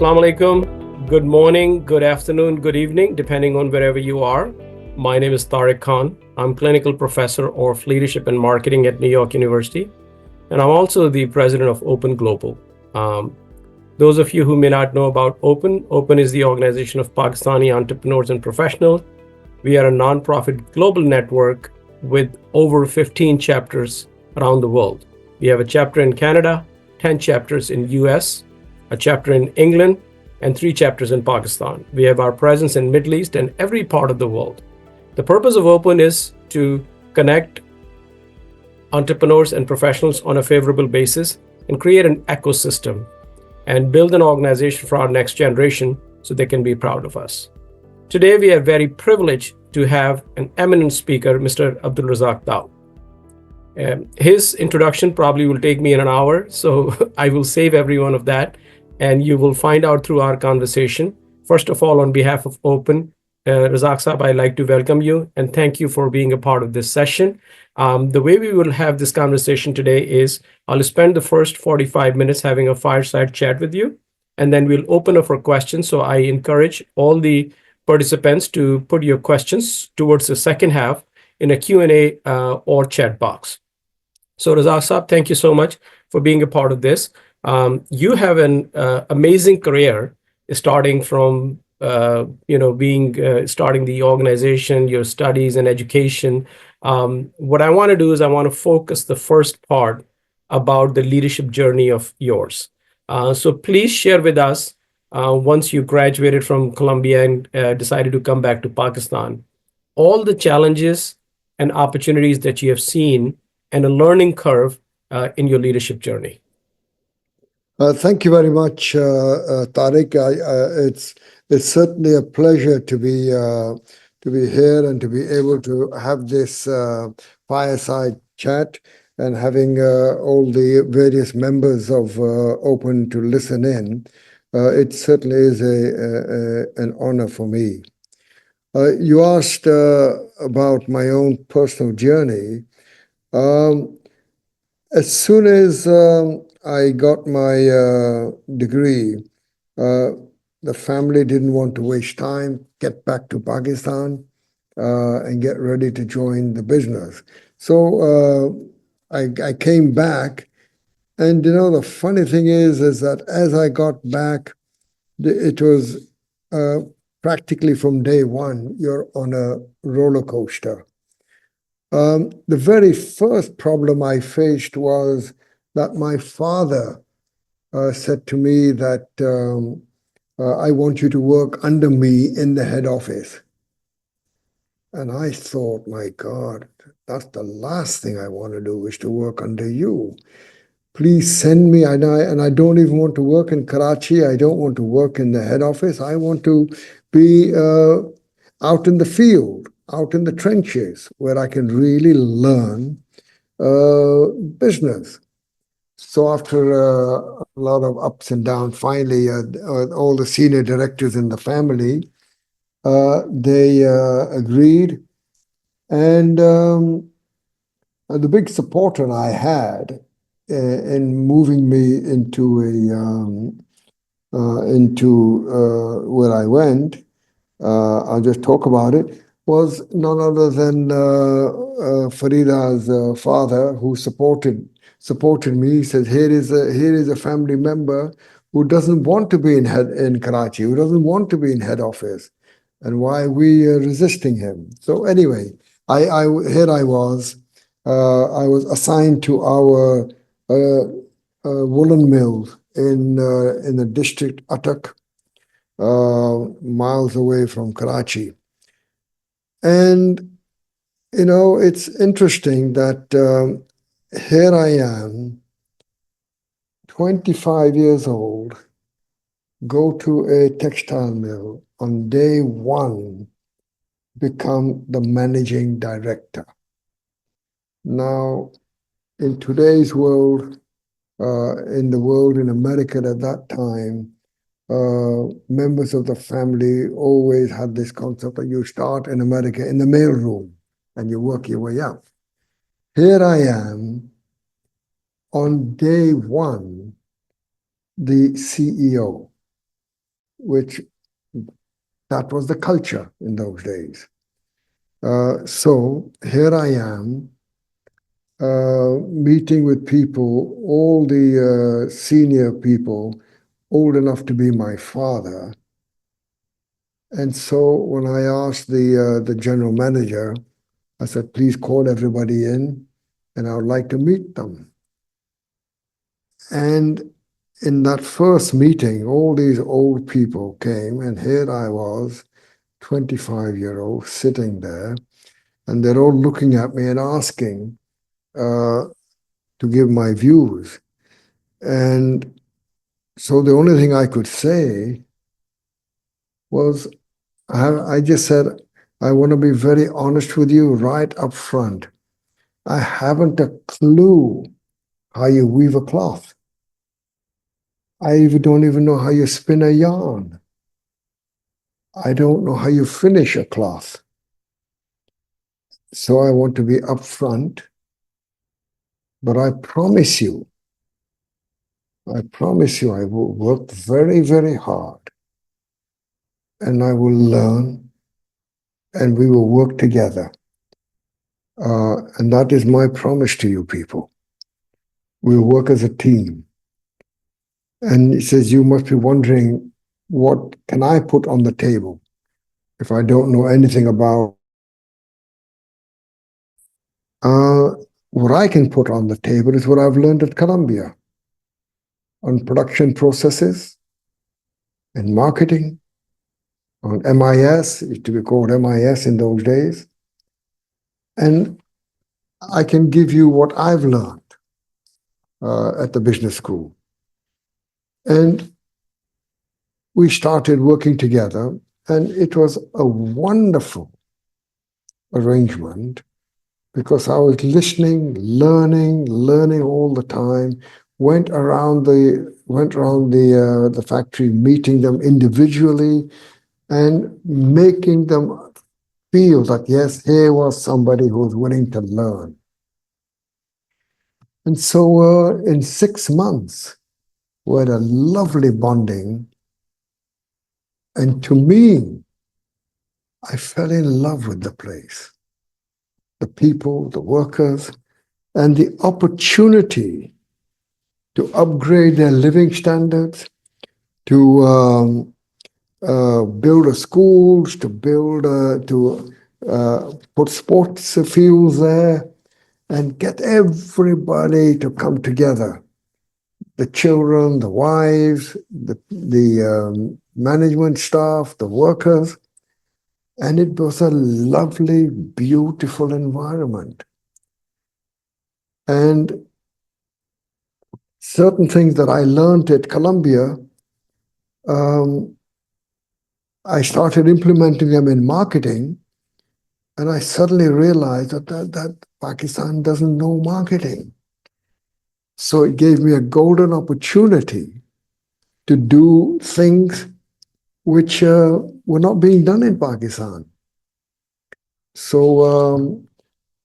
Assalamu alaikum. Good morning, good afternoon, good evening, depending on wherever you are. My name is Tariq Khan. I'm clinical professor of leadership and marketing at New York University, and I'm also the president of Open Global. Those of you who may not know about Open is the organization of Pakistani entrepreneurs and professionals. We are a nonprofit global network with over 15 chapters around the world. We have a chapter in Canada, 10 chapters in US, a chapter in England, and 3 chapters in Pakistan. We have our presence in Middle East and every part of the world. The purpose of Open is to connect entrepreneurs and professionals on a favorable basis and create an ecosystem and build an organization for our next generation so they can be proud of us. Today, we are very privileged to have an eminent speaker, Mr. Abdul Razak Dawood. His introduction probably will take me in an hour, so I will save everyone of that, and you will find out through our conversation. First of all, on behalf of Open, Razak Saab, I'd like to welcome you and thank you for being a part of this session. The way we will have this conversation today is I'll spend the first 45 minutes having a fireside chat with you, and then we'll open up for questions. So I encourage all the participants to put your questions towards the second half in a Q&A or chat box. So Razak Saab, thank you so much for being a part of this. You have an amazing career starting from starting the organization, your studies and education. What I want to do is I want to focus the first part about the leadership journey of yours. So please share with us once you graduated from Columbia and decided to come back to Pakistan, all the challenges and opportunities that you have seen and a learning curve in your leadership journey. Thank you very much, Tariq. It's certainly a pleasure to be here and to be able to have this fireside chat and having all the various members of Open to listen in. It certainly is an honor for me. You asked about my own personal journey. As soon as I got my degree, the family didn't want to waste time, get back to Pakistan and get ready to join the business. So I came back, and the funny thing is that as I got back, it was practically from day one, you're on a roller coaster. The very first problem I faced was that my father said to me that I want you to work under me in the head office. And I thought, my God, that's the last thing I want to do is to work under you. Please send me, and I don't even want to work in Karachi. I don't want to work in the head office. I want to be out in the field, out in the trenches, where I can really learn business. So after a lot of ups and downs, finally, all the senior directors in the family, they agreed. And the big supporter I had in moving me into where I went, I'll just talk about it, was none other than Farida's father, who supported me. He said, here is a family member who doesn't want to be in Karachi, who doesn't want to be in head office, and why we are resisting him. So anyway, I was assigned to our woolen mill in the district Attock, miles away from Karachi. And it's interesting that here I am, 25 years old, go to a textile mill on day one, become the managing director. Now, in today's world, in America at that time, members of the family always had this concept that you start in America in the mailroom and you work your way up. Here I am, on day one, the CEO. which that was the culture in those days. So here I am, meeting with people, all the senior people, old enough to be my father. And so when I asked the general manager, I said, please call everybody in, and I would like to meet them. And in that first meeting, all these old people came, and here I was, 25-year-old, sitting there, and they're all looking at me and asking to give my views. And so the only thing I could say was, I just said, I want to be very honest with you right up front. I haven't a clue how you weave a cloth. I don't even know how you spin a yarn. I don't know how you finish a cloth. So I want to be upfront, but I promise you, I will work very, very hard, and I will learn, and we will work together. And that is my promise to you people. We'll work as a team. And he says, you must be wondering, what can I put on the table if I don't know anything about? What I can put on the table is what I've learned at Columbia on production processes and marketing, on MIS, it used to be called MIS in those days. And I can give you what I've learned at the business school. And we started working together, and it was a wonderful arrangement because I was listening, learning all the time. Went around the factory, meeting them individually, and making them feel that yes, here was somebody who was willing to learn. And so, in 6 months, we had a lovely bonding. And to me, I fell in love with the place, the people, the workers, and the opportunity to upgrade their living standards, to build a schools, to put sports fields there, and get everybody to come together. The children, the wives, the management staff, the workers. And it was a lovely, beautiful environment. And certain things that I learned at Columbia, I started implementing them in marketing, and I suddenly realized that Pakistan doesn't know marketing. So it gave me a golden opportunity to do things which were not being done in Pakistan. So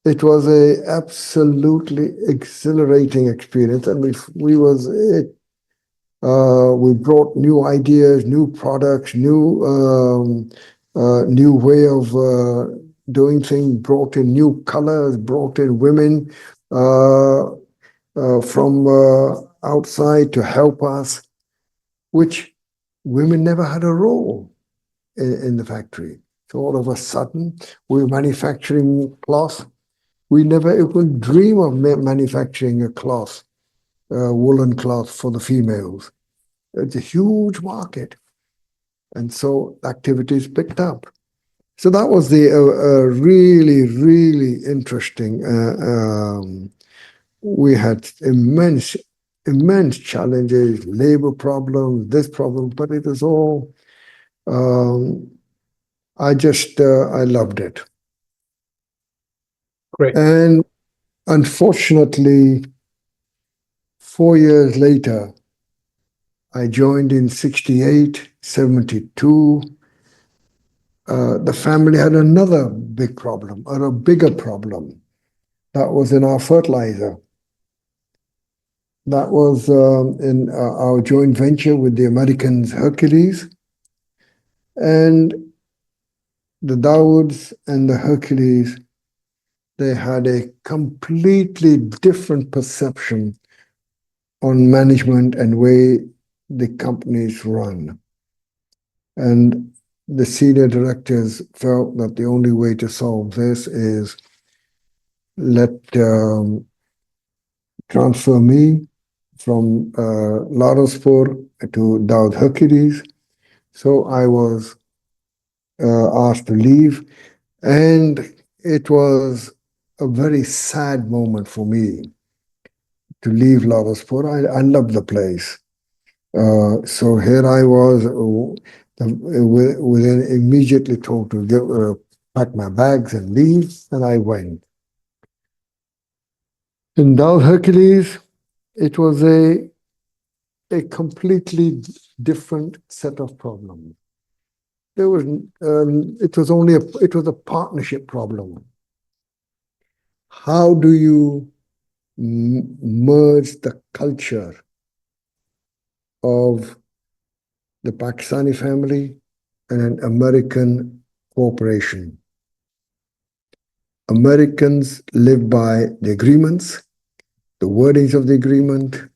it was a absolutely exhilarating experience, and we brought new ideas, new products, new way of doing things. Brought in new colors, brought in women from outside to help us, which women never had a role in the factory. So all of a sudden, we were manufacturing cloth. We never even dream of manufacturing a cloth, woolen cloth for the females. It's a huge market. And so activities picked up. So that was the really, really interesting. We had immense challenges, labor problems, this problem, but it was all, I loved it. Great. And unfortunately, 4 years later, I joined in 68, 72. The family had another big problem, or a bigger problem. That was in our fertilizer. That was in our joint venture with the Americans, Hercules. And the Dawoods and the Hercules, they had a completely different perception on management and way the companies run. And the senior directors felt that the only way to solve this is let transfer me from Larospor to Daud Hercules. So I was asked to leave, and it was a very sad moment for me to leave Larospor. I love the place. So here I was, within immediately told to pack my bags and leave, and I went. In Dal Hercules, it was a completely different set of problems. There was it was a partnership problem. How do you merge the culture of the Pakistani family and an American corporation? Americans live by the agreements, the wordings of the agreement.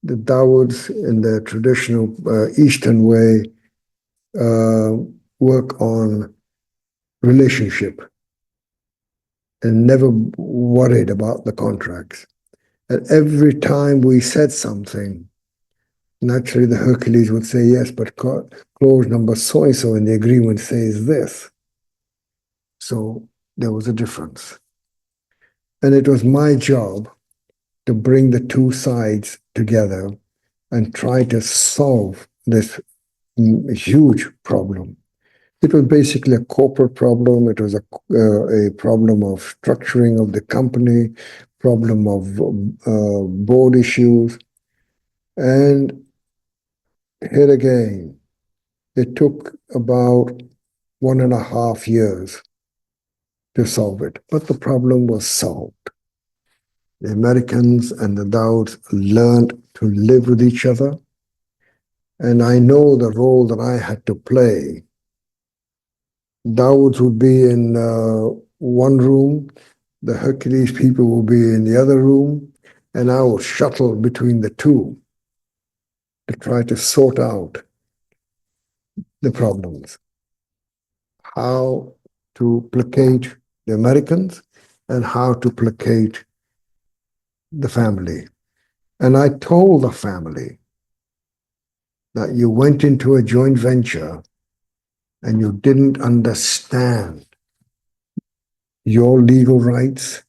The Dawoods in the traditional Eastern way work on relationship and never worried about the contracts. And every time we said something, naturally the Hercules would say, yes, but clause number so-and-so in the agreement says this. So there was a difference. And it was my job to bring the two sides together and try to solve this huge problem. It was basically a corporate problem. It was a problem of structuring of the company, problem of board issues. And here again, it took about 1.5 years to solve it, but the problem was solved. The Americans and the Dawds learned to live with each other. And I know the role that I had to play. Dawoods would be in one room, the Hercules people would be in the other room, and I would shuttle between the two to try to sort out the problems. How to placate the Americans and how to placate the family. And I told the family that you went into a joint venture and you didn't understand your legal rights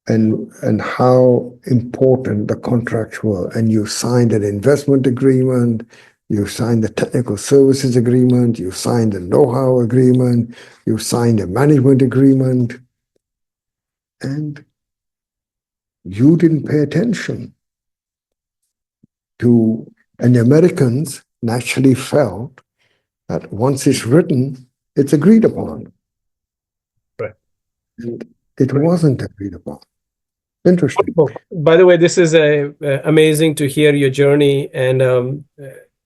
and how important the contracts were. And you signed an investment agreement, you signed the technical services agreement, you signed the know-how agreement, you signed a management agreement, and you didn't pay attention to, and the Americans naturally felt that once it's written, it's agreed upon. Right. And it wasn't agreed upon. Interesting. By the way, this is amazing to hear your journey, and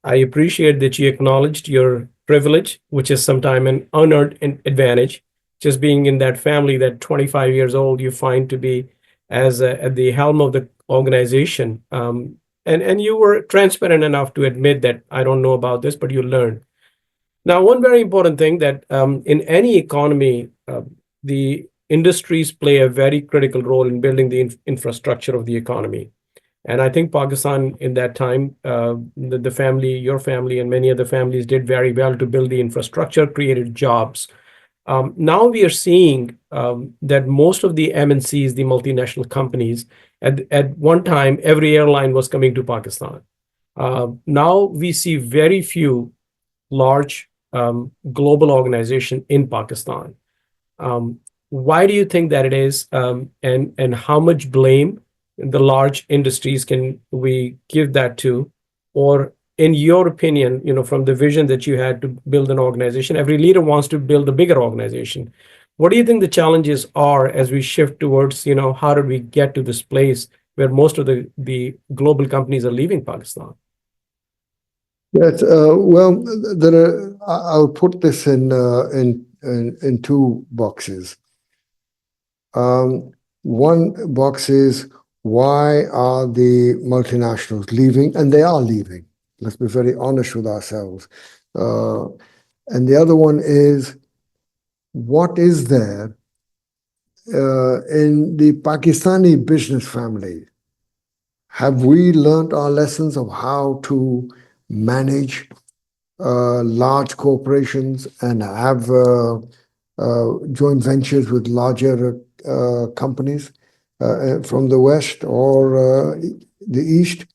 I appreciate that you acknowledged your privilege, which is sometimes an unearned advantage. Just being in that family that 25 years old, you find to be as at the helm of the organization, and you were transparent enough to admit that I don't know about this, but you learned. Now, one very important thing that in any economy, the industries play a very critical role in building the infrastructure of the economy. And I think Pakistan in that time, the family, your family, and many other families did very well to build the infrastructure, created jobs. Now we are seeing that most of the MNCs, the multinational companies, at one time, every airline was coming to Pakistan. Now we see very few large global organization in Pakistan. Why do you think that it is, and how much blame the large industries can we give that to? Or in your opinion, from the vision that you had to build an organization, every leader wants to build a bigger organization. What do you think the challenges are as we shift towards, how do we get to this place where most of the global companies are leaving Pakistan? Yes, well, I'll put this in two boxes. One box is why are the multinationals leaving? And they are leaving. Let's be very honest with ourselves. Uh, and the other one is what is there in the Pakistani business family? Have we learned our lessons of how to manage large corporations and have joint ventures with larger companies from the West or the East?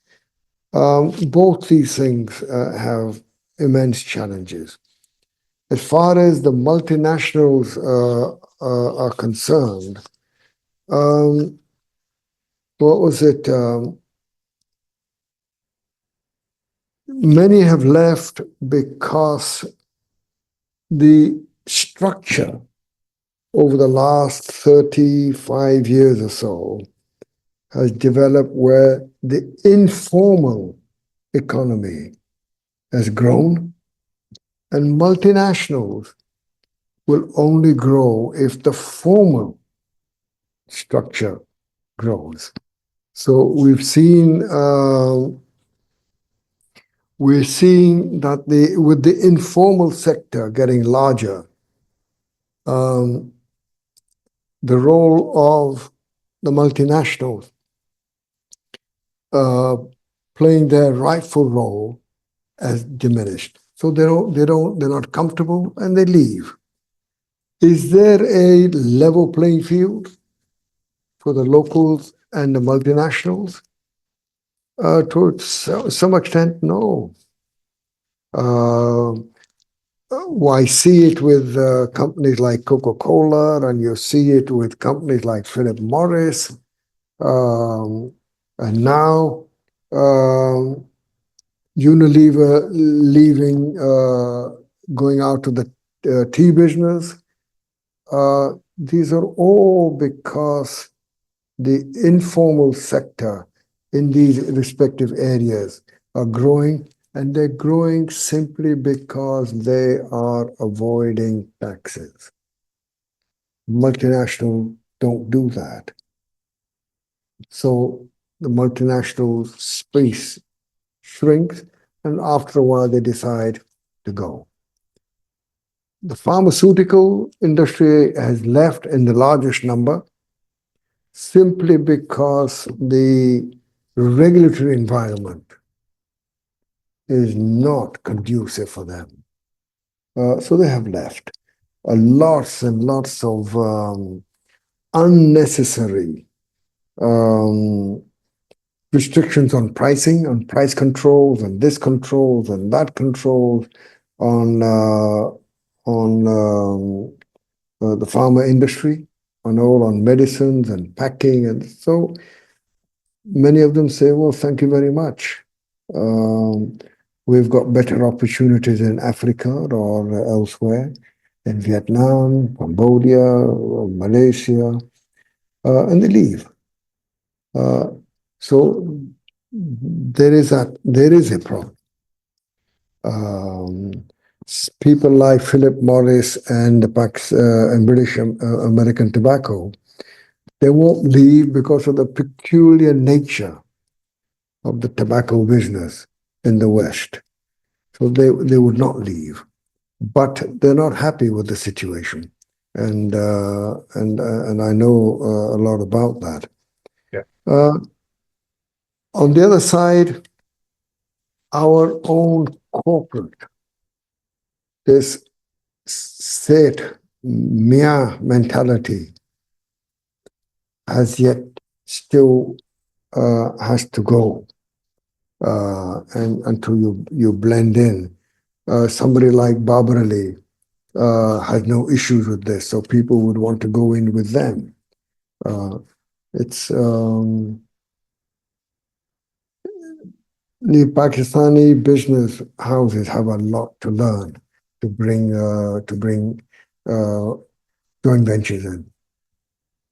Both these things have immense challenges. As far as the multinationals are concerned, um, what was it? Many have left because the structure over the last 35 years or so has developed where the informal economy has grown, and multinationals will only grow if the formal structure grows. So we're seeing that with the informal sector getting larger, um, the role of the multinationals uh, playing their rightful role has diminished. So they're not comfortable and they leave. Is there a level playing field for the locals and the multinationals? To some extent, no. Uh, I see it with companies like Coca-Cola, and you see it with companies like Philip Morris, and now um, Unilever leaving, going out to the tea business. These are all because the informal sector in these respective areas are growing, and they're growing simply because they are avoiding taxes. Multinational don't do that. So the multinational space shrinks, and after a while they decide to go. The pharmaceutical industry has left in the largest number simply because the regulatory environment is not conducive for them. So they have left. Lots and lots of unnecessary um, restrictions on pricing, on price controls, and this controls and that controls on the pharma industry, on medicines and packing, and so many of them say, "Well, thank you very much. Um, we've got better opportunities in Africa or elsewhere, in Vietnam, Cambodia, or Malaysia," and they leave. Uh, so there is a problem. Um, People like Philip Morris and and British American Tobacco, they won't leave because of the peculiar nature of the tobacco business in the West. So they would not leave, but they're not happy with the situation, and I know a lot about that. Yeah. Uh, on the other side, our own corporate, this state Mia mentality has yet still has to go, and until you blend in. Somebody like Babar Ali had no issues with this, so people would want to go in with them. Uh, it's The Pakistani business houses have a lot to learn to bring uh, joint ventures in.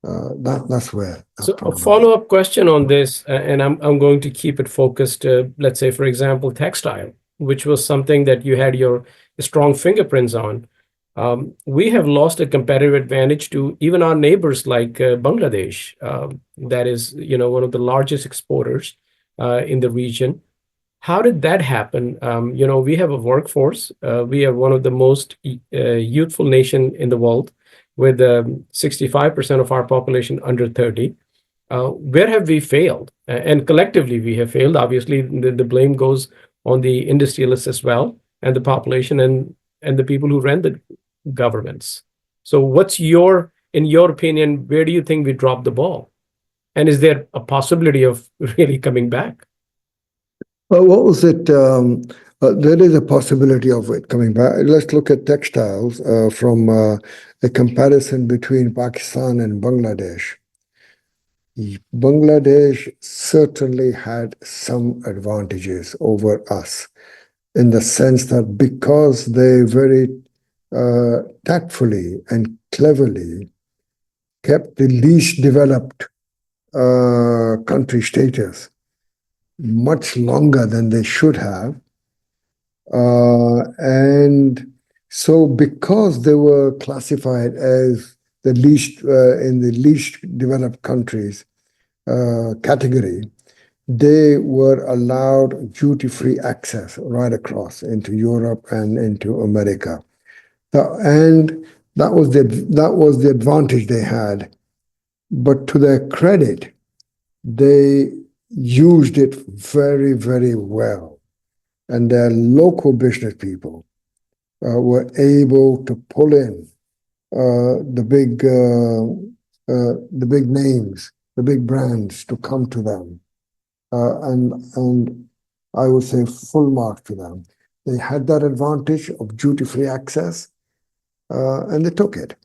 That's where the So a problem is. follow-up question on this, and I'm going to keep it focused. Let's say, for example, textile. which was something that you had your strong fingerprints on. We have lost a competitive advantage to even our neighbors like Bangladesh, that is, one of the largest exporters in the region. How did that happen? We have a workforce. We are one of the most youthful nation in the world, with 65% of our population under 30. Where have we failed? And collectively, we have failed. Obviously, the blame goes on the industrialists as well, and the population, and the people who run the governments. So, in your opinion, where do you think we dropped the ball? And is there a possibility of really coming back? What was it? There is a possibility of it coming back. Let's look at textiles from a comparison between Pakistan and Bangladesh. Bangladesh certainly had some advantages over us in the sense that because they very tactfully and cleverly kept the least developed country status much longer than they should have. And so because they were classified as the least in the least developed countries category, they were allowed duty-free access right across into Europe and into America. And that was the advantage they had. But to their credit, they used it very, very well. And their local business people were able to pull in the big names, the big brands to come to them, and I would say full mark to them. They had that advantage of duty-free access, and they took it.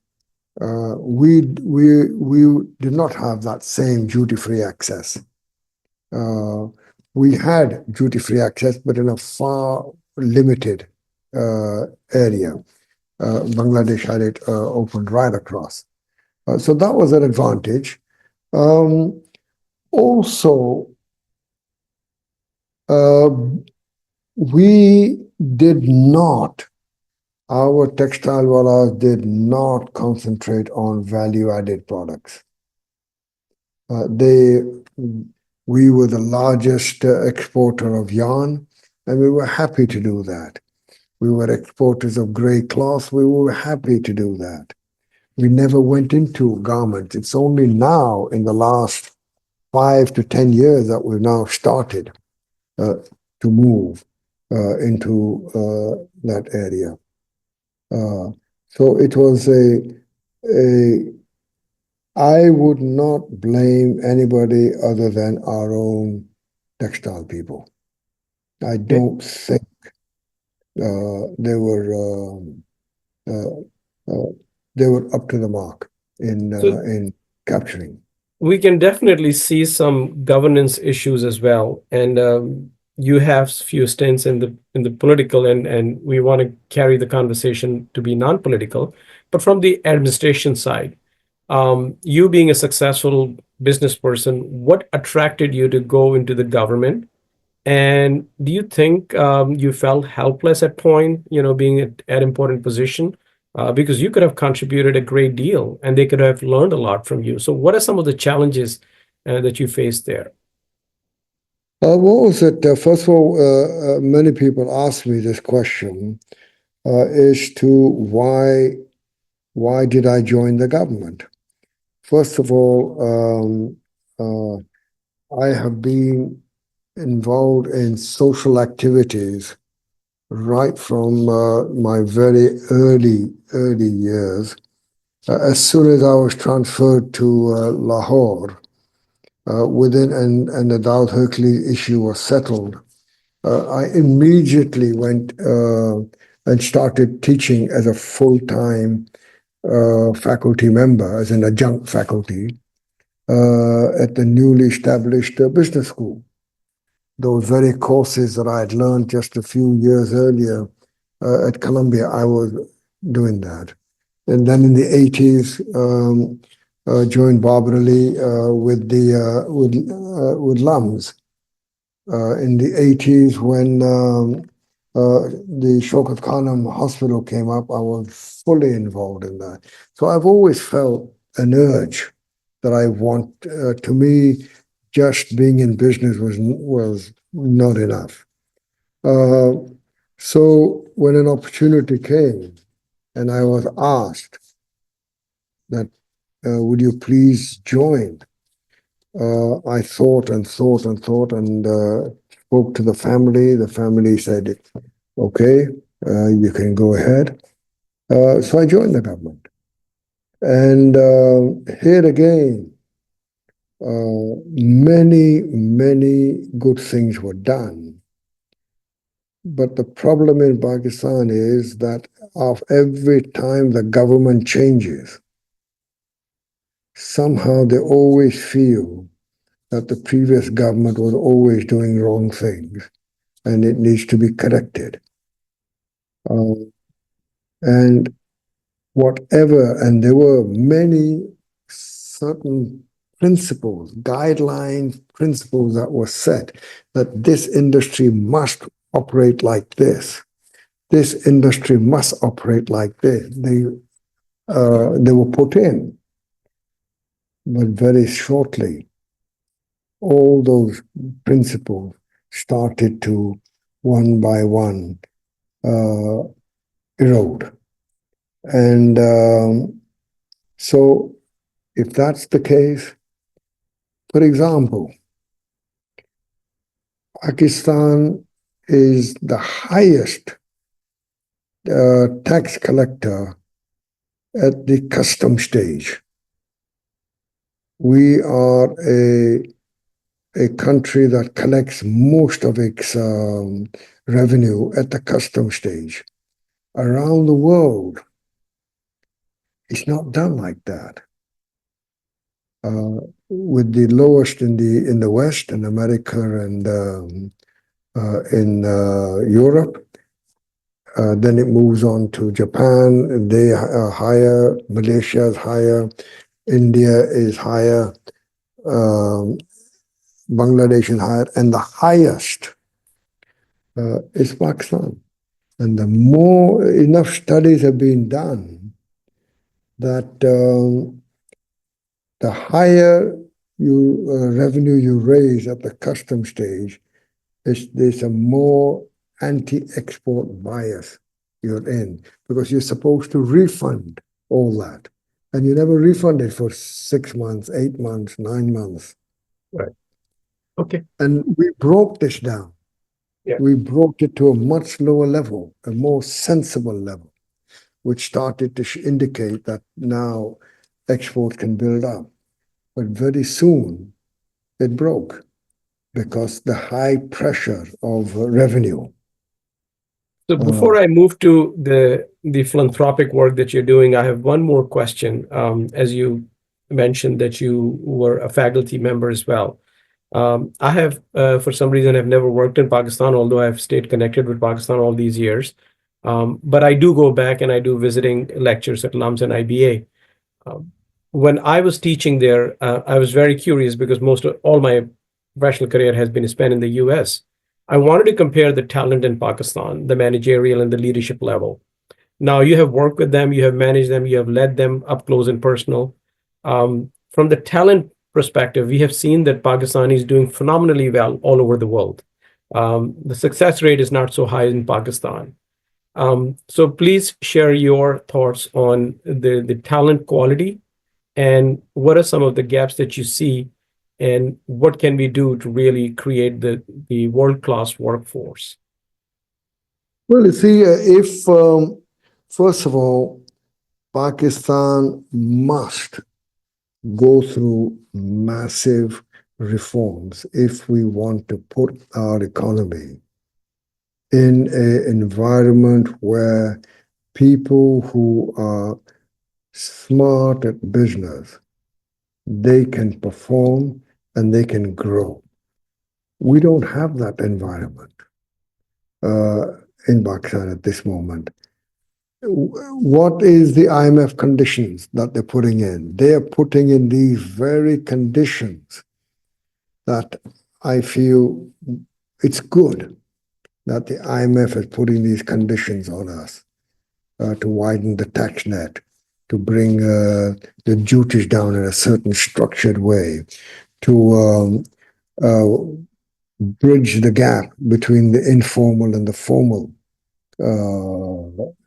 We did not have that same duty-free access. We had duty-free access, but in a far limited area. Bangladesh had it opened right across. So that was an advantage. Also, we did not, our textile walas did not concentrate on value-added products. We were the largest exporter of yarn, and we were happy to do that. We were exporters of gray cloth. We were happy to do that. We never went into garments. It's only now in the last 5 to 10 years that we've now started to move into that area. So it was I would not blame anybody other than our own textile people. I don't think they were up to the mark in capturing. We can definitely see some governance issues as well, and you have few stints in the political, and we want to carry the conversation to be non-political, but from the administration side. You being a successful business person, what attracted you to go into the government? And do you think you felt helpless at point, being at important position? Because you could have contributed a great deal and they could have learned a lot from you. So what are some of the challenges that you faced there? What was it? First of all, many people ask me this question as to why did I join the government? First of all, I have been involved in social activities right from my very early years. As soon as I was transferred to Lahore, and the Dawud Hercules issue was settled, I immediately went and started teaching as a full-time faculty member, as an adjunct faculty, at the newly established business school. Those very courses that I had learned just a few years earlier at Columbia, I was doing that. And then in the 80s, joined Barbara Lee with LUMS. In the 80s, when the Shaukat Khanum Hospital came up, I was fully involved in that. So I've always felt an urge that I want, to me, just being in business was not enough. Uh, so when an opportunity came and I was asked that, would you please join? I thought and thought and thought and spoke to the family. The family said, okay, you can go ahead. So I joined the government. And here again, many good things were done. But the problem in Pakistan is that of every time the government changes, somehow they always feel that the previous government was always doing wrong things and it needs to be corrected. And whatever, and there were many certain principles, guidelines, principles that were set that this industry must operate like this. This industry must operate like this. They were put in, but very shortly, all those principles started to, one by one, erode. And so, if that's the case, for example, Pakistan is the highest tax collector at the custom stage. We are a country that collects most of its revenue at the custom stage. Around the world, it's not done like that. With the lowest in the West, in America and in Europe. Then it moves on to Japan. They are higher. Malaysia is higher. India is higher. Bangladesh is higher. And the highest is Pakistan. And the more enough studies have been done that the higher revenue you raise at the custom stage, there's a more anti-export bias you're in, because you're supposed to refund all that. And you never refund it for 6 months, 8 months, 9 months. Right. Okay. And we broke this down. Yeah. We brought it to a much lower level, a more sensible level, which started to indicate that now export can build up. But very soon it broke because the high pressure of revenue. So before I move to the philanthropic work that you're doing, I have one more question. As you mentioned that you were a faculty member as well. I have, for some reason, I've never worked in Pakistan, although I've stayed connected with Pakistan all these years. But I do go back and I do visiting lectures at LUMS and IBA. When I was teaching there, I was very curious because all my professional career has been spent in the US. I wanted to compare the talent in Pakistan, the managerial and the leadership level. Now you have worked with them, you have managed them, you have led them up close and personal. From the talent perspective, we have seen that Pakistan is doing phenomenally well all over the world. The success rate is not so high in Pakistan. So please share your thoughts on the talent quality and what are some of the gaps that you see and what can we do to really create the world-class workforce? Well, you see, if first of all, Pakistan must go through massive reforms if we want to put our economy in an environment where people who are smart at business, they can perform and they can grow. We don't have that environment in Pakistan at this moment. What is the IMF conditions that they're putting in? They are putting in these very conditions that I feel it's good. that the IMF is putting these conditions on us to widen the tax net, to bring the duties down in a certain structured way, to bridge the gap between the informal and the formal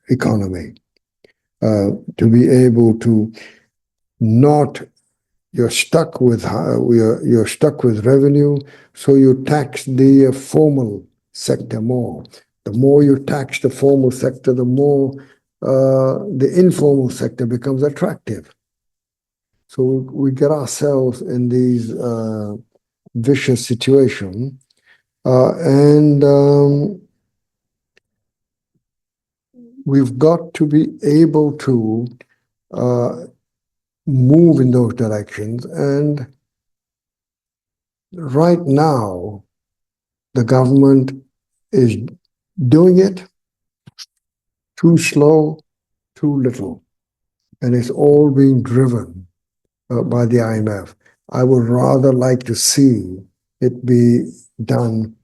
economy, to be able to not you're stuck with revenue, so you tax the formal sector more. The more you tax the formal sector, the more the informal sector becomes attractive. So we get ourselves in these vicious situation, and we've got to be able to move in those directions. And right now, the government is doing it too slow, too little, and it's all being driven by the IMF. I would rather like to see it be done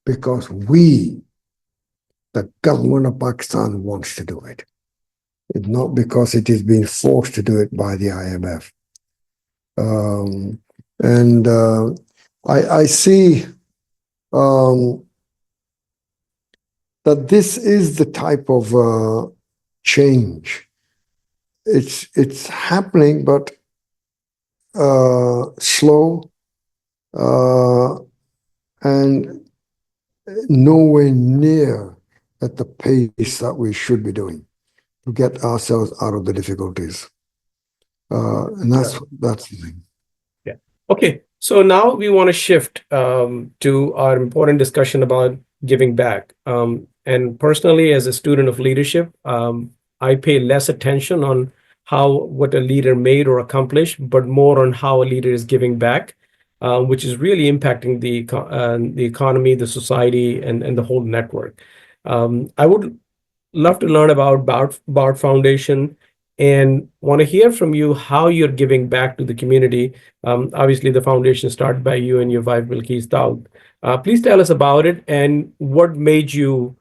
because we, the government of Pakistan, wants to do it. It's not because it is being forced to do it by the IMF. And I see that this is the type of change. It's happening, but slow and nowhere near at the pace that we should be doing to get ourselves out of the difficulties. And that's the thing. Yeah. Okay. So now we want to shift to our important discussion about giving back. And personally, as a student of leadership, I pay less attention on what a leader made or accomplished, but more on how a leader is giving back, which is really impacting the economy, the society, and the whole network. I would love to learn about Bard Foundation and want to hear from you how you're giving back to the community. Obviously, the foundation started by you and your wife, Bilkis Dawood. Please tell us about it and what made you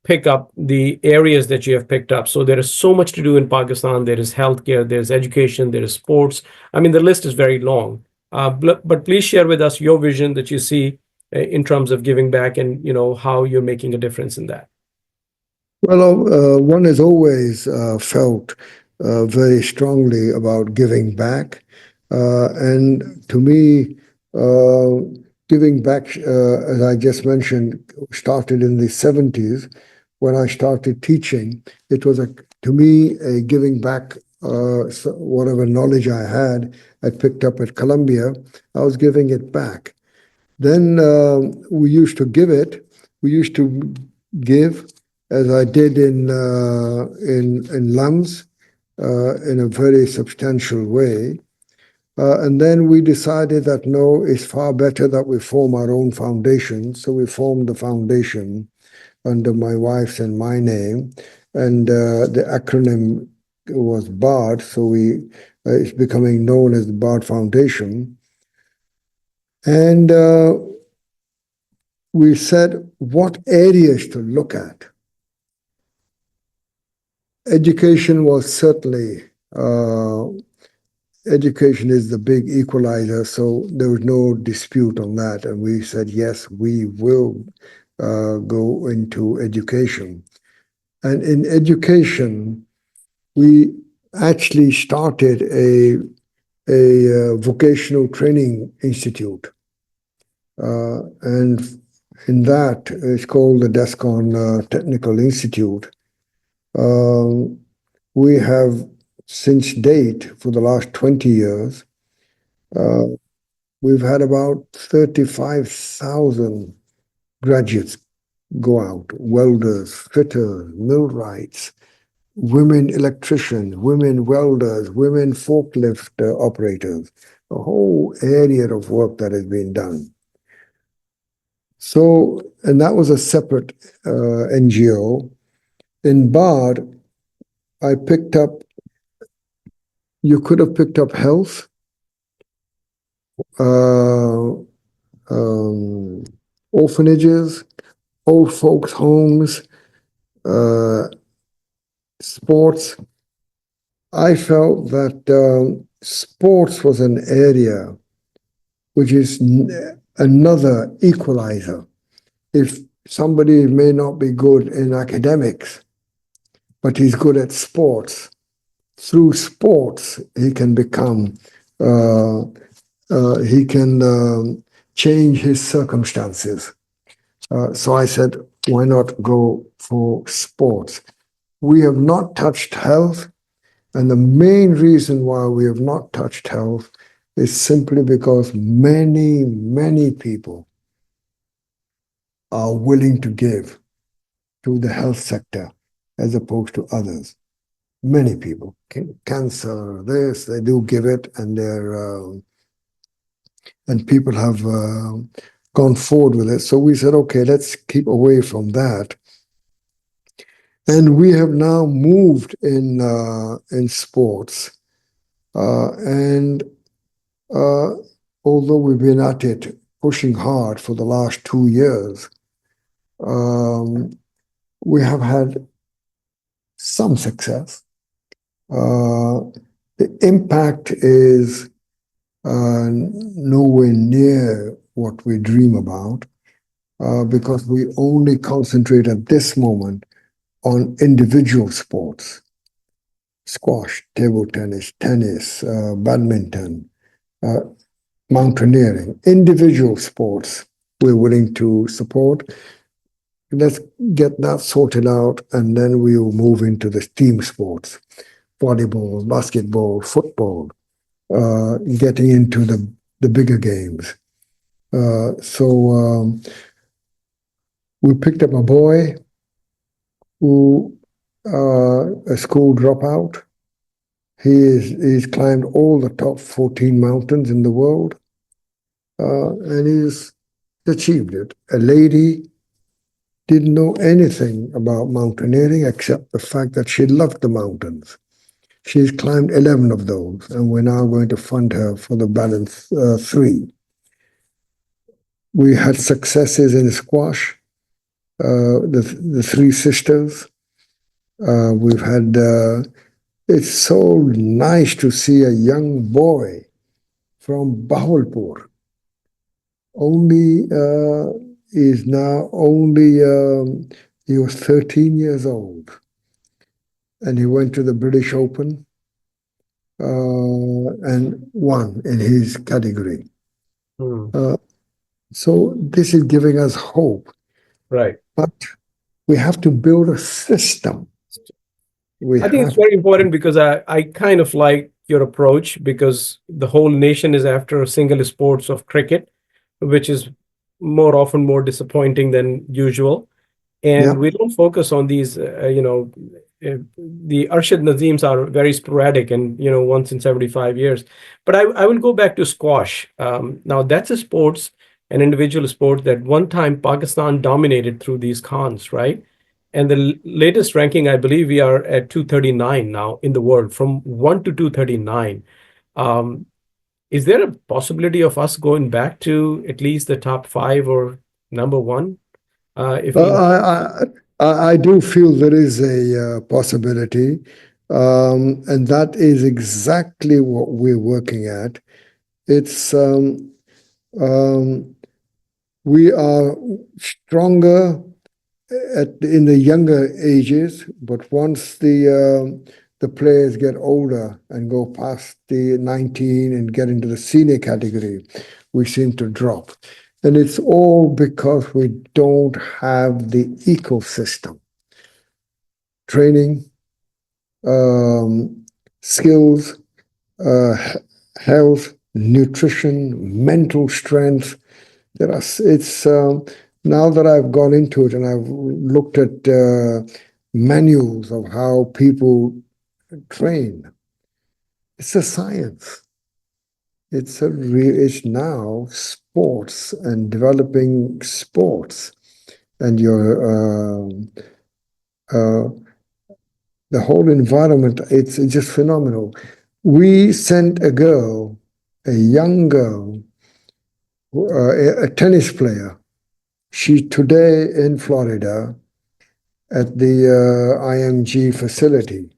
pick up the areas that you have picked up. So there is so much to do in Pakistan. There is healthcare, there's education, there is sports. I mean, the list is very long. But please share with us your vision that you see in terms of giving back and how you're making a difference in that. Well, one has always felt very strongly about giving back. And to me, giving back, as I just mentioned, started in the 70s when I started teaching. It was, to me, a giving back whatever knowledge I had picked up at Columbia, I was giving it back. Then we used to give it. We used to give, as I did in LUMS, in a very substantial way. And then we decided that no, it's far better that we form our own foundation. So we formed the foundation under my wife's and my name, and the acronym was BARD. So it's becoming known as the BARD Foundation. And we said what areas to look at. Education was certainly, education is the big equalizer, so there was no dispute on that. And we said, yes, we will go into education. And in education, we actually started a vocational training institute. And in that, it's called the Descon Technical Institute. We have, since date, for the last 20 years, we've had about 35,000 graduates go out, welders, fitters, millwrights, women electricians, women welders, women forklift operators, a whole area of work that has been done. So, and that was a separate NGO. In BARD, I picked up, you could have picked up health, orphanages, old folks' homes, uh, sports. I felt that sports was an area which is another equalizer. If somebody may not be good in academics, but he's good at sports, through sports he can become, uh, he can change his circumstances. So I said, why not go for sports? We have not touched health. And the main reason why we have not touched health is simply because many, many people are willing to give to the health sector as opposed to others. Many people, cancer, this, they do give it, and people have gone forward with it. So we said, okay, let's keep away from that. And we have now moved in sports, and although we've been at it pushing hard for the last 2 years, we have had some success. The impact is nowhere near what we dream about, because we only concentrate at this moment on individual sports: squash, table tennis, badminton, mountaineering. Individual sports we're willing to support. Let's get that sorted out, and then we'll move into the team sports: volleyball, basketball, football, getting into the bigger games. So we picked up a boy who, a school dropout. He's climbed all the top 14 mountains in the world, and he's achieved it. A lady didn't know anything about mountaineering except the fact that she loved the mountains. She's climbed 11 of those, and we're now going to fund her for the balance 3. We had successes in squash, the 3 sisters. We've had, it's so nice to see a young boy from Bahawalpur. Is now only, he was 13 years old, and he went to the British Open and won in his category. So this is giving us hope. Right. But we have to build a system. I think it's very important, because I kind of like your approach, because the whole nation is after a single sports of cricket, which is more often more disappointing than usual. And we don't focus on these, the Arshad Nazeems are very sporadic and, once in 75 years. But I will go back to squash. Now, that's a sports, an individual sport that one time Pakistan dominated through these khans, right? And the latest ranking, I believe we are at 239 now in the world, from 1 to 239. Is there a possibility of us going back to at least the top 5 or number 1? I do feel there is a possibility, and that is exactly what we're working at. It's we are stronger in the younger ages, but once the players get older and go past the 19 and get into the senior category, we seem to drop. And it's all because we don't have the ecosystem. Training, skills, health, nutrition, mental strength. It's now that I've gone into it and I've looked at manuals of how people train, it's a science. It's now sports and developing sports, and the whole environment. It's just phenomenal. We sent a young girl, a tennis player. She's today in Florida at the IMG facility.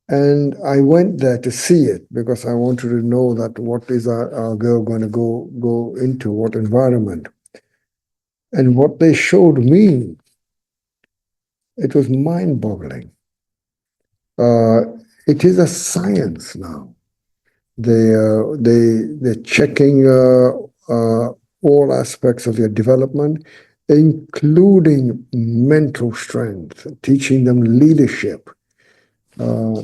And I went there to see it because I wanted to know that what is our girl going to go into, what environment. And what they showed me, it was mind-boggling. Uh, it is a science now. They're checking all aspects of your development, including mental strength, teaching them leadership. Uh,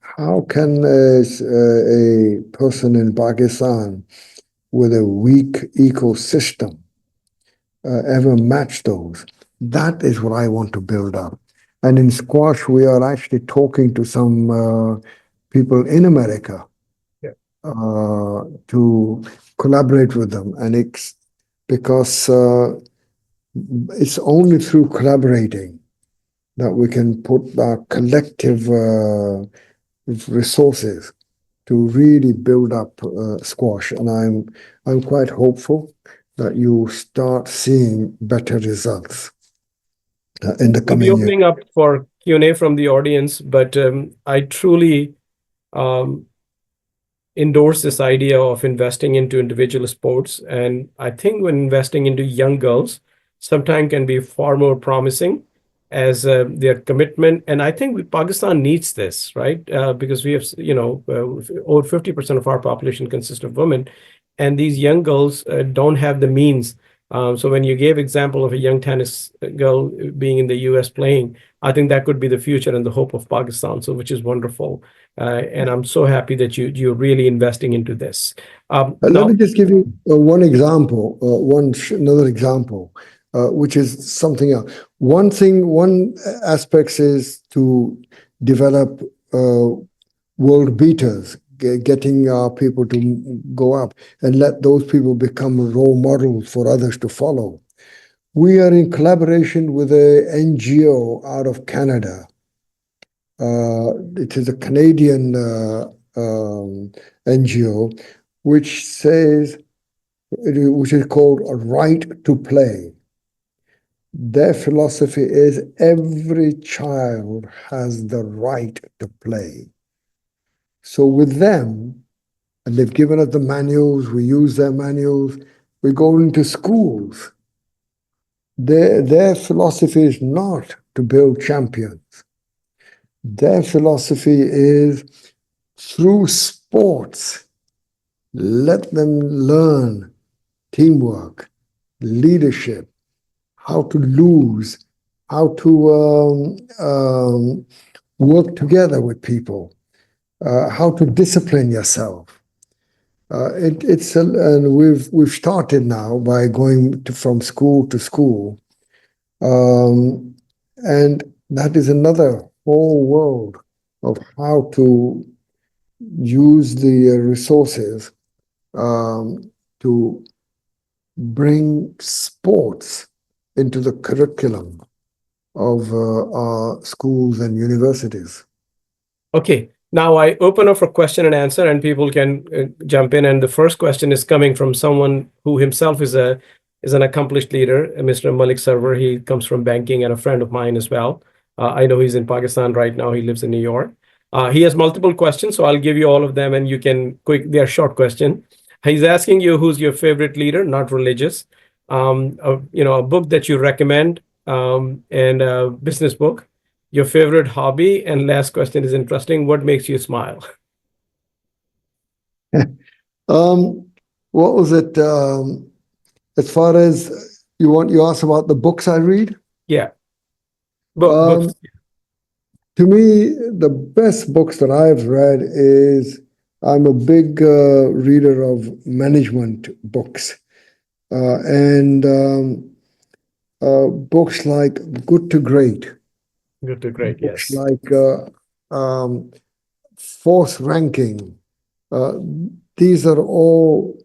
how can a person in Pakistan with a weak ecosystem ever match those? That is what I want to build up. And in squash, we are actually talking to some people in America Yeah. to collaborate with them. And it's because it's only through collaborating that we can put our collective resources to really build up squash. And I'm quite hopeful that you start seeing better results in the We'll be coming year. opening up for Q&A from the audience, but I truly um, endorse this idea of investing into individual sports. And I think when investing into young girls, sometimes can be far more promising as their commitment. And I think Pakistan needs this, right? Because we have, over 50% of our population consists of women, and these young girls don't have the means. So when you gave example of a young tennis girl being in the US playing, I think that could be the future and the hope of Pakistan. So which is wonderful. And I'm so happy that you're really investing into this. Let Now, me just give you one example, another example, which is something else. One aspect is to develop world beaters, getting people to go up and let those people become role models for others to follow. We are in collaboration with a NGO out of Canada. It is a Canadian NGO, which says, which is called a right to play. Their philosophy is every child has the right to play. So with them, and they've given us the manuals, we use their manuals, we go into schools. Their philosophy is not to build champions. Their philosophy is through sports, let them learn teamwork, leadership, how to lose, how to work together with people, how to discipline yourself. And we've started now by going from school to school, and that is another whole world of how to use the resources to bring sports into the curriculum of our schools and universities. okay. Now I open up for question and answer, and people can jump in. And the first question is coming from someone who himself is an accomplished leader, Mr. Malik Sarwar. He comes from banking and a friend of mine as well. I know he's in Pakistan right now. He lives in New York. He has multiple questions, so I'll give you all of them, and you can quick. They are short question. He's asking you who's your favorite leader, not religious. A book that you recommend, and a business book. Your favorite hobby, and last question is interesting. What makes you smile? Um, what was it? As far as you asked about the books I read. Yeah, Um, books. to me, the best books that I've read is I'm a big reader of management books, and books like Good to Great, Good to great. books Yes. like Force Ranking. Uh, these are all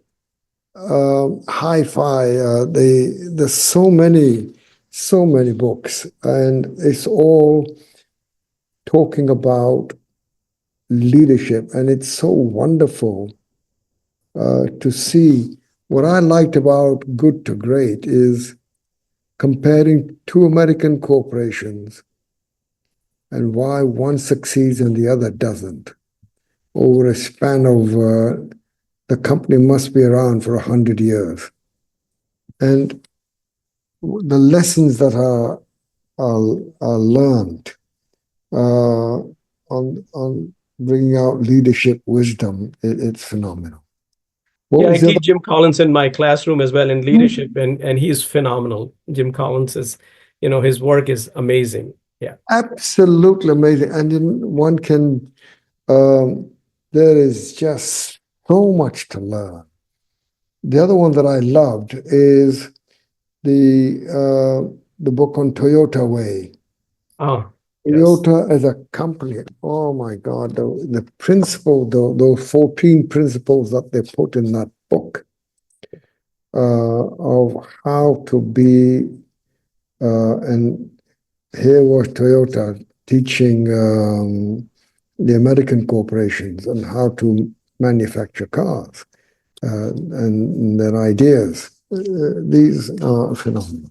hi-fi. There's so many books, and it's all talking about leadership, and it's so wonderful to see. What I liked about Good to Great is comparing two American corporations and why one succeeds and the other doesn't over a span of the company must be around for 100 years. And the lessons that are learned on bringing out leadership wisdom, it's phenomenal. What Yeah, I was the teach other? Jim Collins in my classroom as well in leadership, and he's phenomenal. Jim Collins is, his work is amazing. Yeah. Absolutely amazing. And one can, there is just so much to learn. The other one that I loved is the book on Toyota Way. Ah, yes. Toyota as a company, oh my God, the principle, those 14 principles that they put in that book of how to be, and here was Toyota teaching the American corporations on how to manufacture cars and their ideas. These are phenomenal.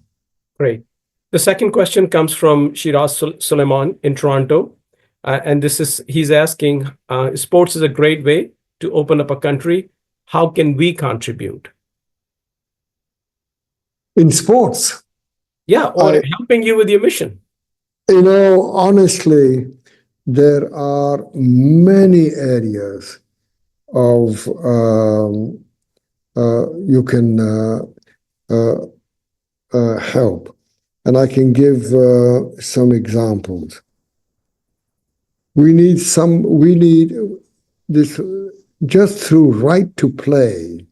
Great. The second question comes from Shiraz Suleiman in Toronto. And he's asking, sports is a great way to open up a country. How can we contribute? In sports, Yeah, or helping you with your mission. honestly, there are many areas of you can help. And I can give some examples. We need this just through right to play.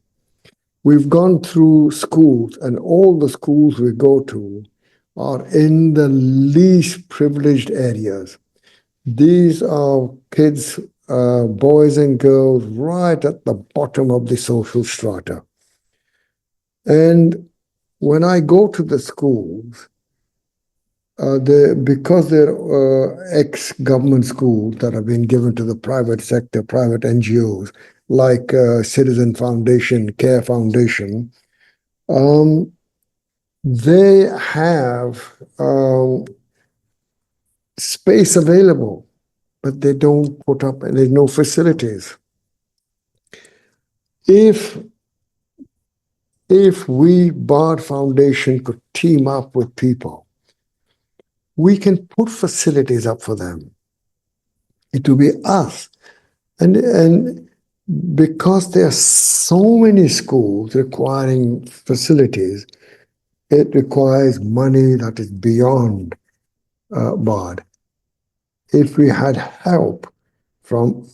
We've gone through schools, and all the schools we go to are in the least privileged areas. These are kids, boys and girls, right at the bottom of the social strata. And when I go to the schools, because they're ex-government schools that have been given to the private sector, private NGOs, like Citizen Foundation, Care Foundation, they have space available, but they don't put up, and there's no facilities. If we, Bard Foundation, could team up with people, we can put facilities up for them. It will be us. And because there are so many schools requiring facilities, it requires money that is beyond Bard. If we had help from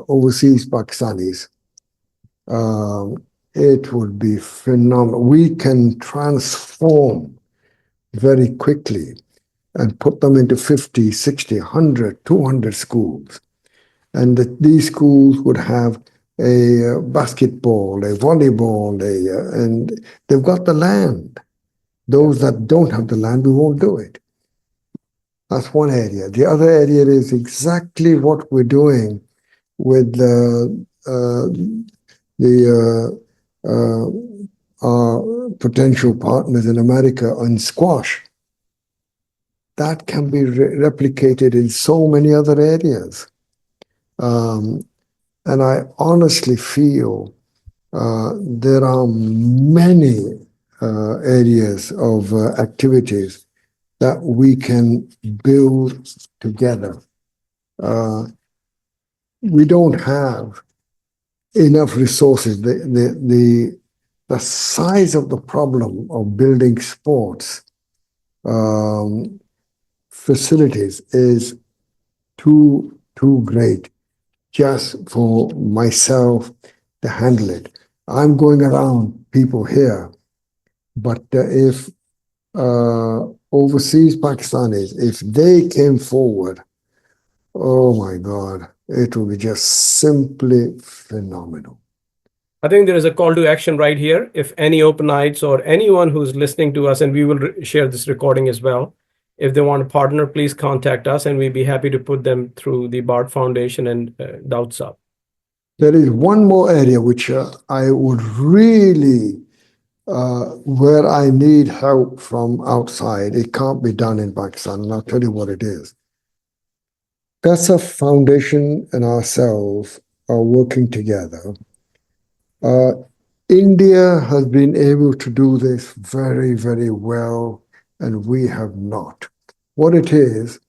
overseas Pakistanis, it would be phenomenal. We can transform very quickly and put them into 50, 60, 100, 200 schools. And these schools would have a basketball, a volleyball, and they've got the land. Those that don't have the land, we won't do it. That's one area. The other area is exactly what we're doing with our potential partners in America on squash. That can be replicated in so many other areas. And I honestly feel there are many areas of activities that we can build together. We don't have enough resources. The size of the problem of building sports facilities is too great just for myself to handle it. I'm going around people here, but if overseas Pakistanis, if they came forward, oh my God, it will be just simply phenomenal. I think there is a call to action right here. If any Openites or anyone who's listening to us, and we will share this recording as well, if they want to partner, please contact us, and we'd be happy to put them through the Bard Foundation and Doubts Up. There is one more area which I would really where I need help from outside, it can't be done in Pakistan, and I'll tell you what it is. Casa Foundation and ourselves are working together. Uh, India has been able to do this very, very well, and we have not. What it is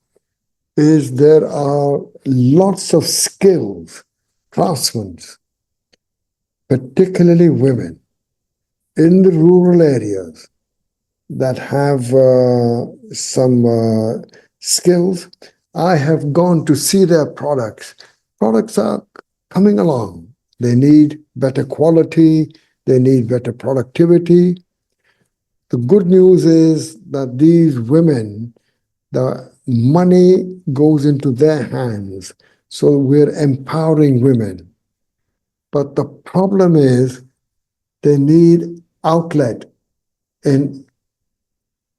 there are lots of skills, craftsmen, particularly women, in the rural areas that have some skills. I have gone to see their products. Products are coming along. They need better quality, they need better productivity. The good news is that these women, the money goes into their hands. So we're empowering women. But the problem is they need outlet in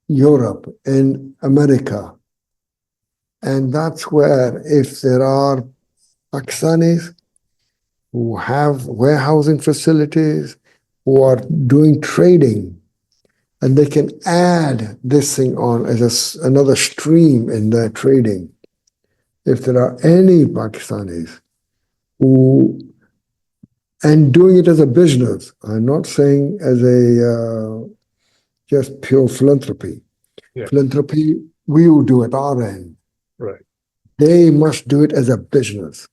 Europe, in America. And that's where, if there are Pakistanis who have warehousing facilities, who are doing trading, and they can add this thing on as another stream in their trading. If there are any Pakistanis who, and doing it as a business, I'm not saying as a just pure philanthropy. Yeah. Philanthropy, we will do at our end. Right. They must do it as a business.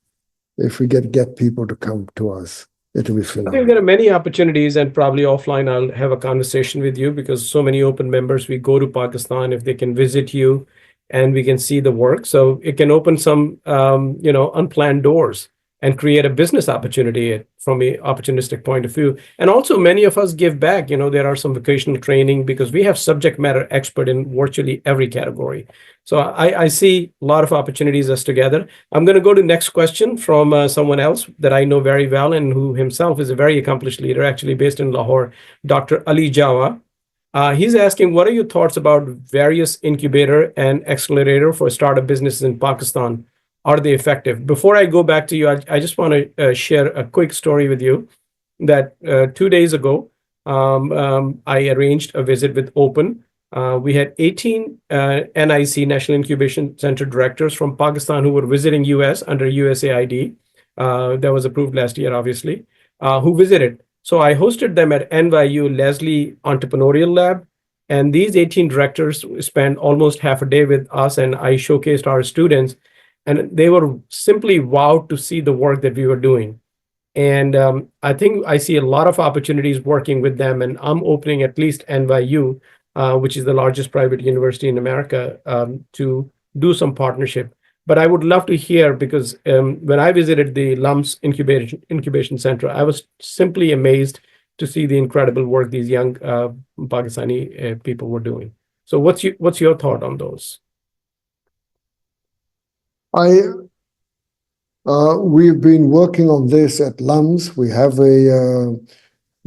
If we get people to come to us, it will be I think phenomenal. there are many opportunities, and probably offline I'll have a conversation with you, because so many open members, we go to Pakistan, if they can visit you and we can see the work. So it can open some, unplanned doors and create a business opportunity from a opportunistic point of view. And also many of us give back. There are some vocational training, because we have subject matter expert in virtually every category. So I see a lot of opportunities us together. I'm going to go to next question from someone else that I know very well, and who himself is a very accomplished leader, actually based in Lahore, Dr. Ali Jawa. He's asking, what are your thoughts about various incubator and accelerator for startup businesses in Pakistan? Are they effective? Before I go back to you, I just want to share a quick story with you that 2 days ago, I arranged a visit with Open. We had 18 NIC, National Incubation Center directors from Pakistan, who were visiting US under USAID. That was approved last year, obviously, who visited. So I hosted them at NYU Leslie Entrepreneurial Lab. And these 18 directors spent almost half a day with us, and I showcased our students. And they were simply wowed to see the work that we were doing. And I think I see a lot of opportunities working with them. And I'm opening at least NYU, which is the largest private university in America, to do some partnership. But I would love to hear, because when I visited the LUMS Incubation Center, I was simply amazed to see the incredible work these young Pakistani people were doing. So what's your thought on those? We've been working on this at LUMS. We have a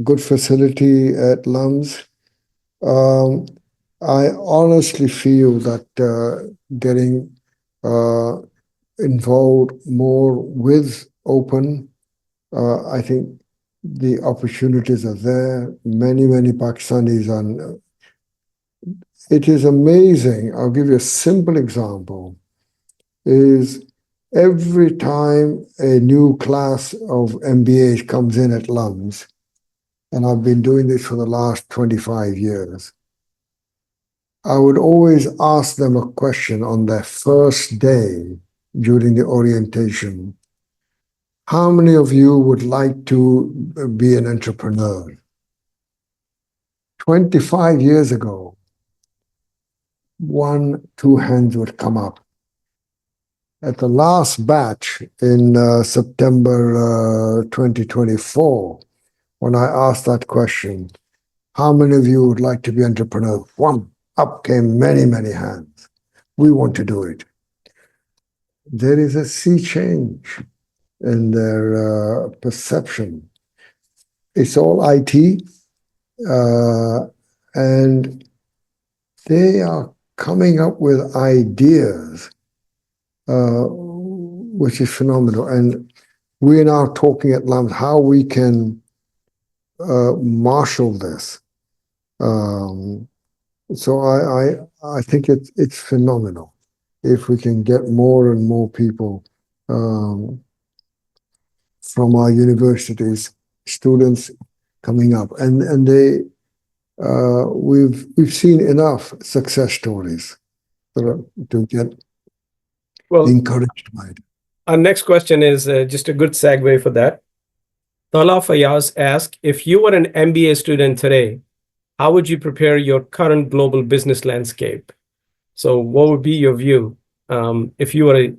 good facility at LUMS. I honestly feel that getting involved more with Open, I think the opportunities are there. Many, many Pakistanis are. It is amazing. I'll give you a simple example. Is every time a new class of MBAs comes in at LUMS, and I've been doing this for the last 25 years, I would always ask them a question on their first day during the orientation. How many of you would like to be an entrepreneur? 25 years ago, 1, 2 hands would come up. At the last batch in September 2024, when I asked that question, how many of you would like to be entrepreneurs? One, up came many, many hands. We want to do it. There is a sea change in their perception. It's all IT, and they are coming up with ideas, which is phenomenal. And we're now talking at LUMS how we can marshal this. Um, so I think it's phenomenal if we can get more and more people um, from our universities, students coming up, and they we've seen enough success stories to get Well, encouraged by it. our next question is just a good segue for that. Tala Fayaz asks, if you were an MBA student today, how would you prepare your current global business landscape? So, what would be your view if you were a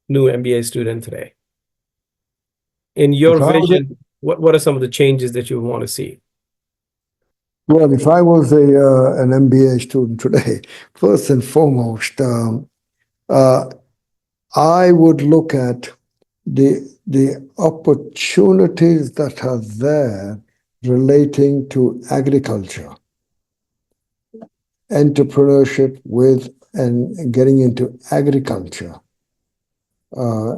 new MBA student today? In your If I was vision, what are some of the changes that you would want to see? Well, if I was a an MBA student today, first and foremost, uh, I would look at the opportunities that are there relating to agriculture, entrepreneurship with and getting into agriculture. Uh,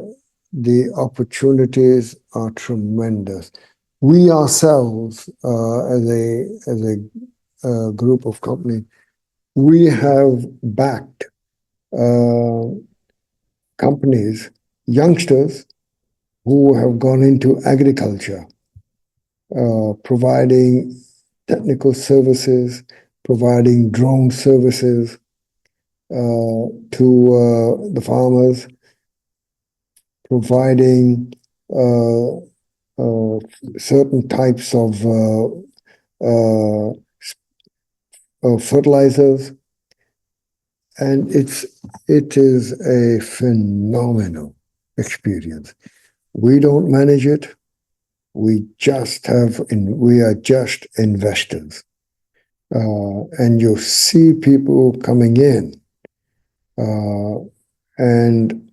the opportunities are tremendous. We ourselves, as a group of company, we have backed uh, companies, youngsters who have gone into agriculture, providing technical services, providing drone services to the farmers, providing uh, certain types uh, of fertilizers, and it is a phenomenal experience. We don't manage it. We are just investors. And you see people coming in, uh, and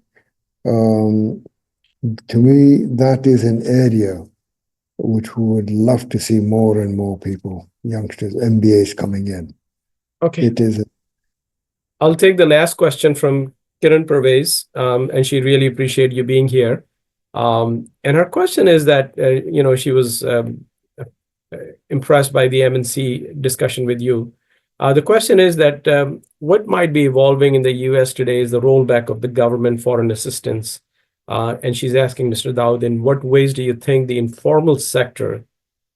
um, to me, that is an area which we would love to see more and more people, youngsters, MBAs coming in. Okay. It is, I'll take the last question from Kiran Pervez, and she really appreciate you being here. And her question is that she was impressed by the MNC discussion with you. The question is that what might be evolving in the US today is the rollback of the government foreign assistance. And she's asking Mr. Dawood, in what ways do you think the informal sector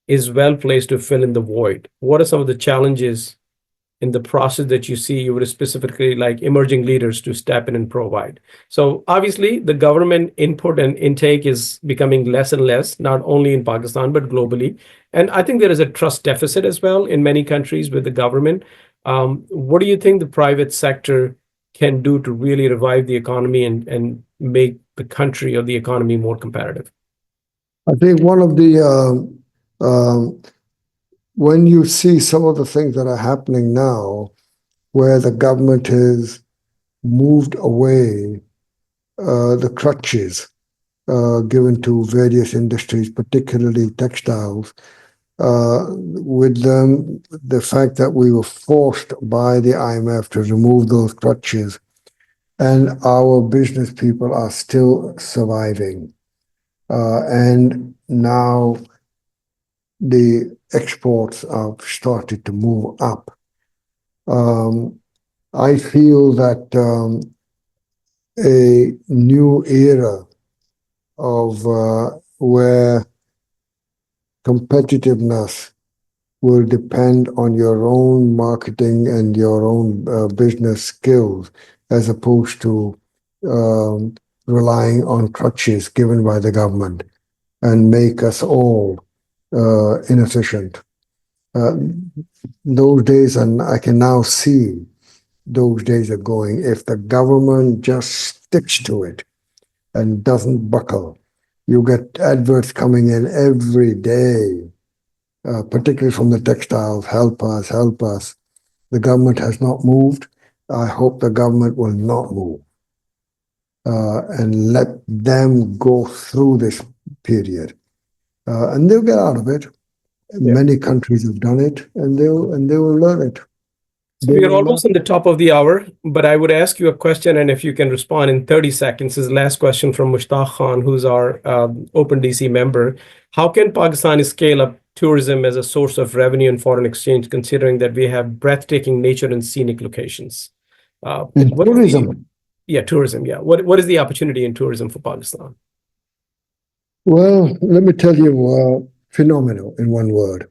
is well placed to fill in the void? What are some of the challenges in the process that you see you would specifically like emerging leaders to step in and provide? So obviously the government input and intake is becoming less and less, not only in Pakistan but globally, and I think there is a trust deficit as well in many countries with the government. What do you think the private sector can do to really revive the economy and make the country or the economy more competitive? I think one of the, when you see some of the things that are happening now, where the government has moved away the crutches given to various industries, particularly textiles, with them, the fact that we were forced by the IMF to remove those crutches, and our business people are still surviving. And now the exports have started to move up. I feel that a new era of where competitiveness will depend on your own marketing and your own business skills as opposed to um, relying on crutches given by the government and make us all inefficient. Uh, those days, and I can now see those days are going. If the government just sticks to it and doesn't buckle, you get adverts coming in every day, particularly from the textiles. Help us, help us. The government has not moved. I hope the government will not move and let them go through this period. And they'll get out of it. Yeah. Many countries have done it, and they will learn it. So we are almost on the top of the hour, but I would ask you a question, and if you can respond in 30 seconds. This is the last question from Mushtaq Khan, who's our Open DC member. How can Pakistan scale up tourism as a source of revenue and foreign exchange, considering that we have breathtaking nature and scenic locations? Tourism. Tourism. Yeah. What is the opportunity in tourism for Pakistan? Well, let me tell you, phenomenal in one word.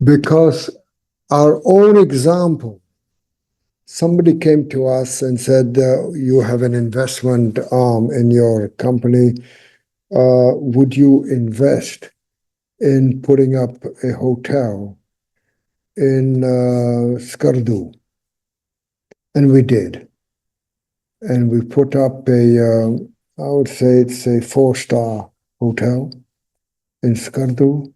Because our own example, somebody came to us and said, you have an investment arm in your company. Would you invest in putting up a hotel in Skardu? And we did. And we put up I would say it's a 4-star hotel in Skardu.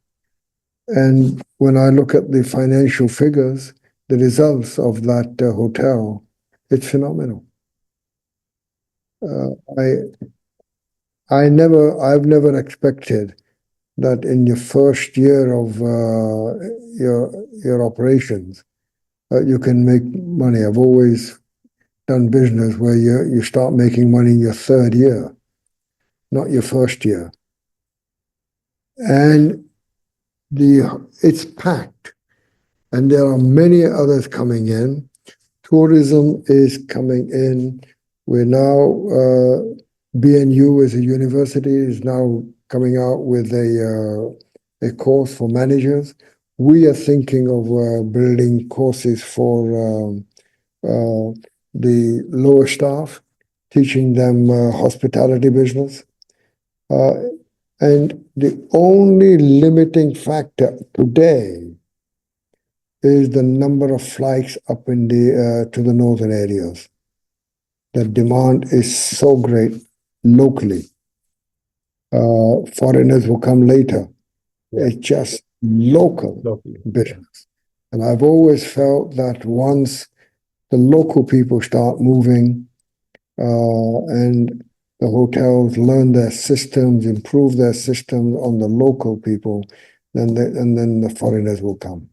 And when I look at the financial figures, the results of that hotel, it's phenomenal. I've never expected that in your first year of your operations, you can make money. I've always done business where you start making money in your third year, not your first year. And it's packed, and there are many others coming in. Tourism is coming in. We're now BNU as a university is now coming out with a course for managers. We are thinking of building courses for the lower staff, teaching them hospitality business. And the only limiting factor today is the number of flights up in to the northern areas. The demand is so great locally. Foreigners will come later. Yeah. It's just local business. And I've always felt that once the local people start moving and the hotels learn their systems, improve their systems on the local people, then the foreigners will come.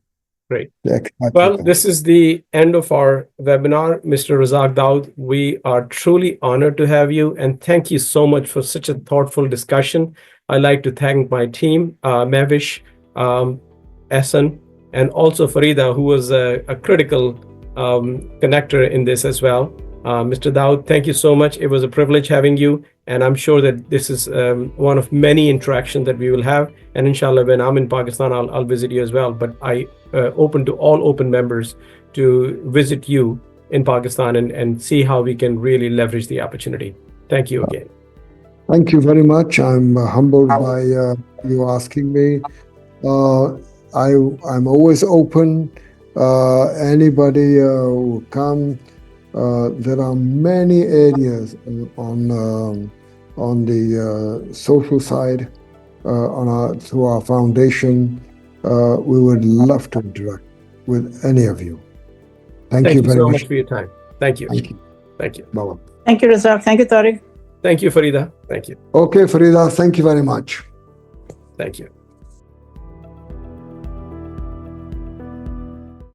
Great. Well, this is the end of our webinar. Mr. Razak Dawood, we are truly honored to have you, and thank you so much for such a thoughtful discussion. I'd like to thank my team, Mavish, Ehsan, and also Farida, who was a critical connector in this as well. Mr. Dawood, thank you so much. It was a privilege having you, and I'm sure that this is one of many interactions that we will have. And inshallah, when I'm in Pakistan, I'll visit you as well. But I open to all open members to visit you in Pakistan and see how we can really leverage the opportunity. Thank you again. Thank you very much. I'm humbled by you asking me. I'm always open. Anybody who come. There are many areas on the social side through our foundation. We would love to interact with any of you. Thank you very so much for your time. Thank you. Thank you. Thank you. Bye-bye. Thank you, Razak. Thank you, Tariq. Thank you, Farida. Thank you. Okay, Farida, thank you very much. Thank you.